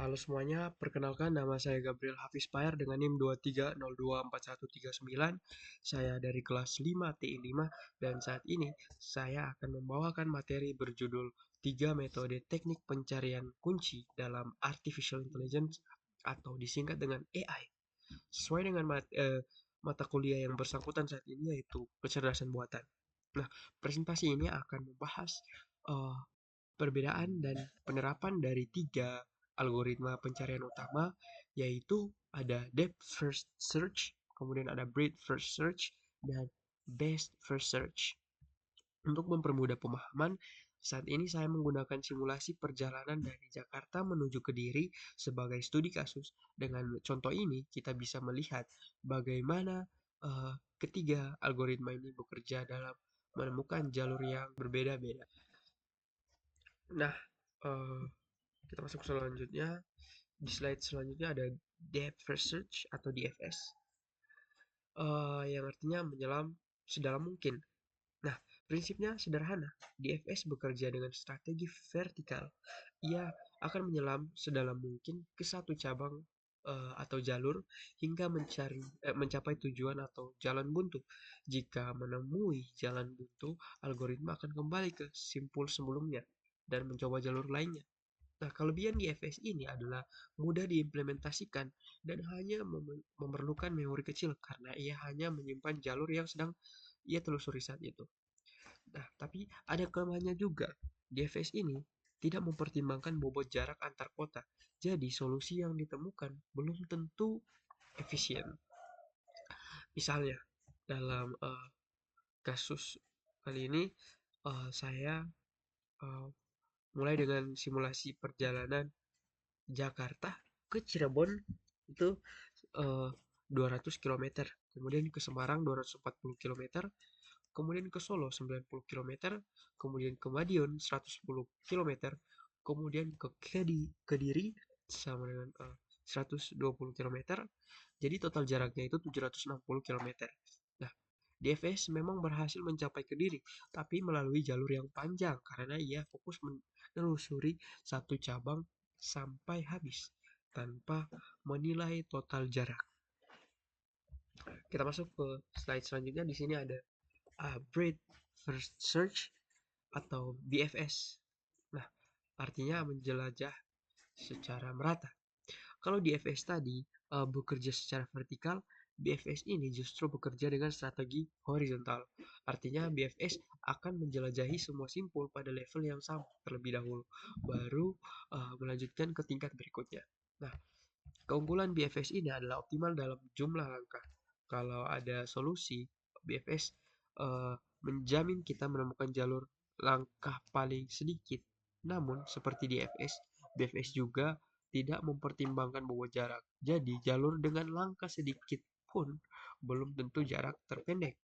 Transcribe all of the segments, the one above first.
Halo semuanya, perkenalkan nama saya Gabriel Hafiz Payar dengan NIM 23024139. Saya dari kelas 5 TI 5 dan saat ini saya akan membawakan materi berjudul 3 metode teknik pencarian kunci dalam Artificial Intelligence atau disingkat dengan AI. Sesuai dengan mata kuliah yang bersangkutan saat ini yaitu kecerdasan buatan. Nah, presentasi ini akan membahas eh, perbedaan dan penerapan dari tiga algoritma pencarian utama, yaitu ada depth first search, kemudian ada breadth first search, dan best first search. Untuk mempermudah pemahaman, saat ini saya menggunakan simulasi perjalanan dari Jakarta menuju Kediri sebagai studi kasus. Dengan contoh ini, kita bisa melihat bagaimana ketiga algoritma ini bekerja dalam menemukan jalur yang berbeda-beda. Nah, eh, kita masuk selanjutnya. Di slide selanjutnya ada depth first search atau DFS, yang artinya menyelam sedalam mungkin. Nah, prinsipnya sederhana. DFS bekerja dengan strategi vertikal. Ia akan menyelam sedalam mungkin ke satu cabang atau jalur hingga mencapai tujuan atau jalan buntu. Jika menemui jalan buntu, algoritma akan kembali ke simpul sebelumnya dan mencoba jalur lainnya. Nah, kelebihan DFS ini adalah mudah diimplementasikan dan hanya memerlukan memori kecil karena ia hanya menyimpan jalur yang sedang ia telusuri saat itu. Nah, tapi ada kelemahannya juga. DFS ini tidak mempertimbangkan bobot jarak antar kota. Jadi, solusi yang ditemukan belum tentu efisien. Misalnya, dalam kasus kali ini, saya uh, mulai dengan simulasi perjalanan Jakarta ke Cirebon itu eh, 200 km, kemudian ke Semarang 240 km, kemudian ke Solo 90 km, kemudian ke Madiun 110 km, kemudian ke Kediri sama dengan 120 km. Jadi total jaraknya itu 760 km. Nah, DFS memang berhasil mencapai Kediri, tapi melalui jalur yang panjang karena ia fokus menelusuri satu cabang sampai habis tanpa menilai total jarak. Kita masuk ke slide selanjutnya. Di sini ada breadth first search atau BFS. Nah, artinya menjelajah secara merata. Kalau DFS tadi bekerja secara vertikal, BFS ini justru bekerja dengan strategi horizontal. Artinya BFS akan menjelajahi semua simpul pada level yang sama terlebih dahulu, baru melanjutkan ke tingkat berikutnya. Nah, keunggulan BFS ini adalah optimal dalam jumlah langkah. Kalau ada solusi, BFS menjamin kita menemukan jalur langkah paling sedikit. Namun, seperti di FS, BFS juga tidak mempertimbangkan bobot jarak. Jadi, jalur dengan langkah sedikit pun belum tentu jarak terpendek.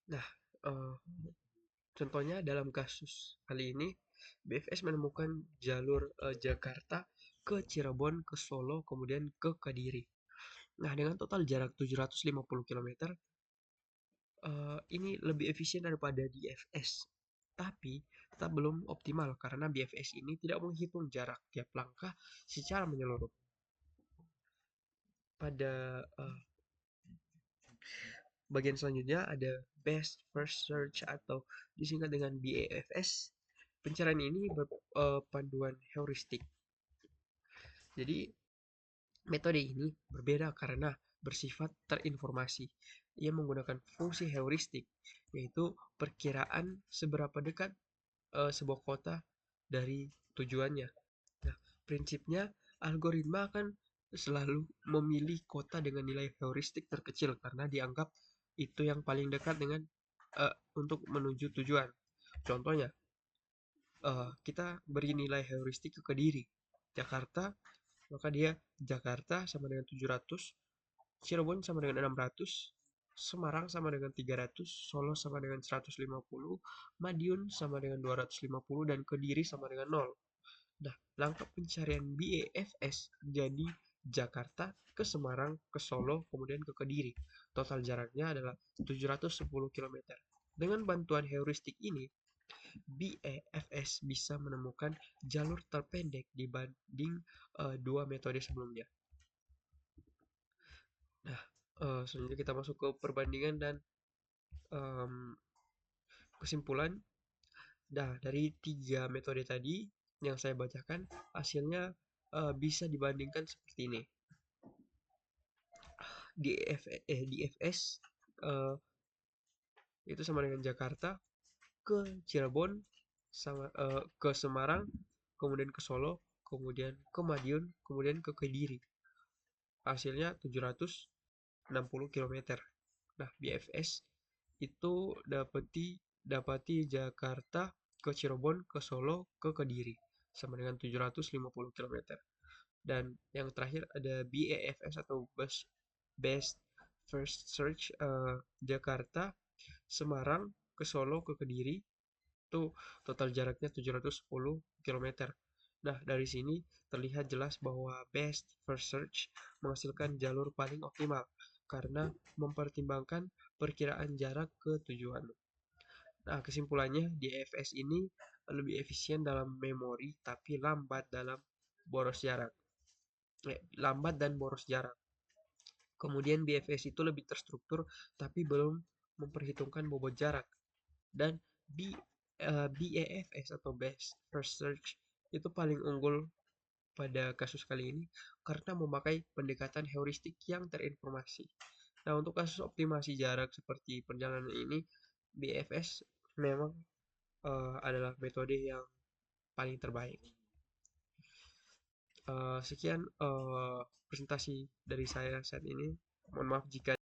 Nah, eh, contohnya dalam kasus kali ini, BFS menemukan jalur Jakarta ke Cirebon, ke Solo, kemudian ke Kediri. Nah, dengan total jarak 750 km, ini lebih efisien daripada DFS. Tapi tetap belum optimal karena BFS ini tidak menghitung jarak tiap langkah secara menyeluruh. Pada bagian selanjutnya ada best first search atau disingkat dengan BAFS. Pencarian ini berpanduan heuristik. Jadi metode ini berbeda karena bersifat terinformasi. Ia menggunakan fungsi heuristik, yaitu perkiraan seberapa dekat sebuah kota dari tujuannya. Nah, prinsipnya algoritma akan selalu memilih kota dengan nilai heuristik terkecil karena dianggap itu yang paling dekat dengan untuk menuju tujuan. Contohnya, kita beri nilai heuristik ke Kediri, Jakarta, maka dia Jakarta sama dengan 700, Cirebon sama dengan 600, Semarang sama dengan 300, Solo sama dengan 150, Madiun sama dengan 250, dan Kediri sama dengan 0. Nah, langkah pencarian BAFS jadi Jakarta ke Semarang, ke Solo, kemudian ke Kediri. Total jaraknya adalah 710 km. Dengan bantuan heuristik ini, BAFS bisa menemukan jalur terpendek dibanding dua metode sebelumnya. Nah, selanjutnya kita masuk ke perbandingan dan em, kesimpulan. Nah, dari tiga metode tadi yang saya bacakan, hasilnya bisa dibandingkan seperti ini. DFS eh, itu sama dengan Jakarta ke Cirebon, ke Semarang, kemudian ke Solo, kemudian ke Madiun, kemudian ke Kediri. Hasilnya 760 km. Nah, BFS itu dapati Jakarta ke Cirebon, ke Solo, ke Kediri sama dengan 750 km. Dan yang terakhir ada BAFS atau Best First Search, Jakarta, Semarang, ke Solo, ke Kediri. Itu total jaraknya 710 km. Nah, dari sini terlihat jelas bahwa Best First Search menghasilkan jalur paling optimal karena mempertimbangkan perkiraan jarak ke tujuan. Nah, kesimpulannya DFS ini lebih efisien dalam memori tapi lambat dan boros jarak. Kemudian BFS itu lebih terstruktur tapi belum memperhitungkan bobot jarak. Dan BAFS atau Best First Search itu paling unggul pada kasus kali ini karena memakai pendekatan heuristik yang terinformasi. Nah, untuk kasus optimasi jarak seperti perjalanan ini, BFS memang adalah metode yang paling terbaik. Sekian presentasi dari saya saat ini. Mohon maaf jika